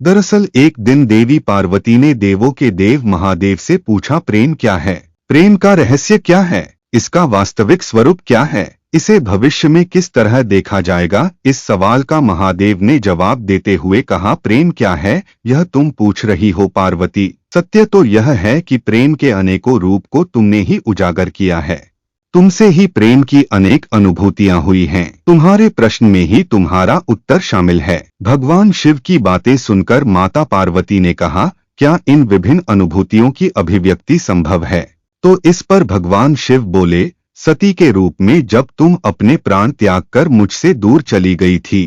दरअसल एक दिन देवी पार्वती ने देवों के देव महादेव से पूछा, प्रेम क्या है? प्रेम का रहस्य क्या है? इसका वास्तविक स्वरूप क्या है? इसे भविष्य में किस तरह देखा जाएगा? इस सवाल का महादेव ने जवाब देते हुए कहा, प्रेम क्या है यह तुम पूछ रही हो पार्वती? सत्य तो यह है कि प्रेम के अनेकों रूप को तुमने ही उजागर किया है। तुमसे ही प्रेम की अनेक अनुभूतियां हुई हैं। तुम्हारे प्रश्न में ही तुम्हारा उत्तर शामिल है। भगवान शिव की बातें सुनकर माता पार्वती ने कहा, क्या इन विभिन्न अनुभूतियों की अभिव्यक्ति संभव है? तो इस पर भगवान शिव बोले, सती के रूप में जब तुम अपने प्राण त्याग कर मुझसे दूर चली गई थी,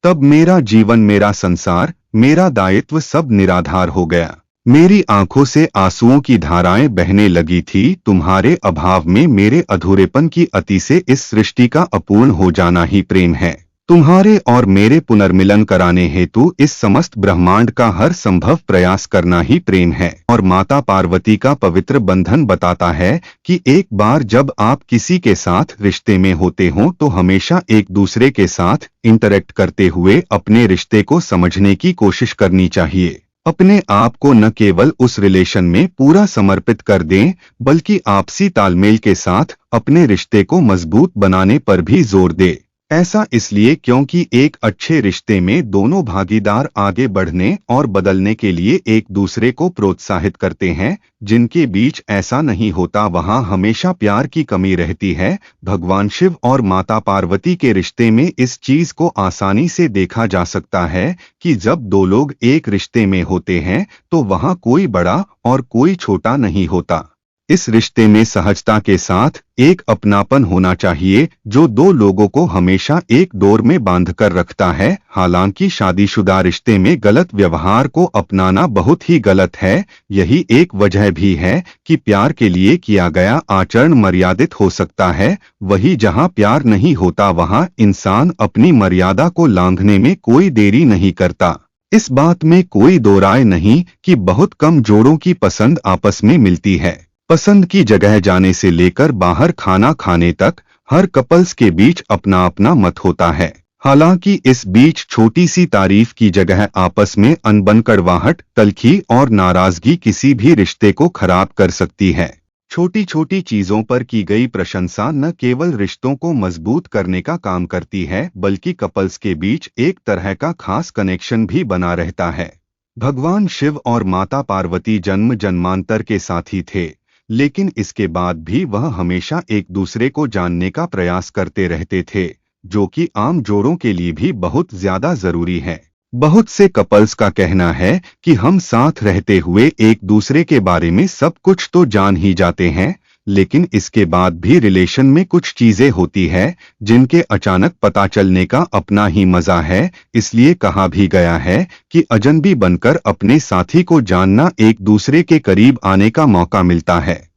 तब मेरा जीवन, मेरा संसार, मेरा दायित्व सब निराधार हो गया। मेरी आंखों से आंसुओं की धाराएं बहने लगी थी। तुम्हारे अभाव में मेरे अधूरेपन की अति से इस सृष्टि का अपूर्ण हो जाना ही प्रेम है। तुम्हारे और मेरे पुनर्मिलन कराने हेतु इस समस्त ब्रह्मांड का हर संभव प्रयास करना ही प्रेम है। और माता पार्वती का पवित्र बंधन बताता है कि एक बार जब आप किसी के साथ रिश्ते में होते हो तो हमेशा एक दूसरे के साथ इंटरेक्ट करते हुए अपने रिश्ते को समझने की कोशिश करनी चाहिए। अपने आप को न केवल उस रिलेशन में पूरा समर्पित कर दें, बल्कि आपसी तालमेल के साथ अपने रिश्ते को मजबूत बनाने पर भी जोर दें। ऐसा इसलिए क्योंकि एक अच्छे रिश्ते में दोनों भागीदार आगे बढ़ने और बदलने के लिए एक दूसरे को प्रोत्साहित करते हैं। जिनके बीच ऐसा नहीं होता वहां हमेशा प्यार की कमी रहती है। भगवान शिव और माता पार्वती के रिश्ते में इस चीज को आसानी से देखा जा सकता है कि जब दो लोग एक रिश्ते में होते हैं तो वहां कोई बड़ा और कोई छोटा नहीं होता। इस रिश्ते में सहजता के साथ एक अपनापन होना चाहिए जो दो लोगों को हमेशा एक डोर में बांध कर रखता है। हालांकि शादीशुदा रिश्ते में गलत व्यवहार को अपनाना बहुत ही गलत है। यही एक वजह भी है कि प्यार के लिए किया गया आचरण मर्यादित हो सकता है। वही जहां प्यार नहीं होता वहां इंसान अपनी मर्यादा को लांघने में कोई देरी नहीं करता। इस बात में कोई दो राय नहीं कि बहुत कम जोड़ों की पसंद आपस में मिलती है। पसंद की जगह जाने से लेकर बाहर खाना खाने तक हर कपल्स के बीच अपना अपना मत होता है। हालांकि इस बीच छोटी सी तारीफ की जगह आपस में अनबन, कड़वाहट, तल्खी और नाराजगी किसी भी रिश्ते को खराब कर सकती है। छोटी छोटी चीजों पर की गई प्रशंसा न केवल रिश्तों को मजबूत करने का काम करती है, बल्कि कपल्स के बीच एक तरह का खास कनेक्शन भी बना रहता है। भगवान शिव और माता पार्वती जन्म जन्मांतर के साथी थे, लेकिन इसके बाद भी वह हमेशा एक दूसरे को जानने का प्रयास करते रहते थे, जो कि आम जोड़ों के लिए भी बहुत ज्यादा जरूरी है। बहुत से कपल्स का कहना है कि हम साथ रहते हुए एक दूसरे के बारे में सब कुछ तो जान ही जाते हैं, लेकिन इसके बाद भी रिलेशन में कुछ चीजें होती है जिनके अचानक पता चलने का अपना ही मजा है। इसलिए कहा भी गया है कि अजनबी बनकर अपने साथी को जानना एक दूसरे के करीब आने का मौका मिलता है।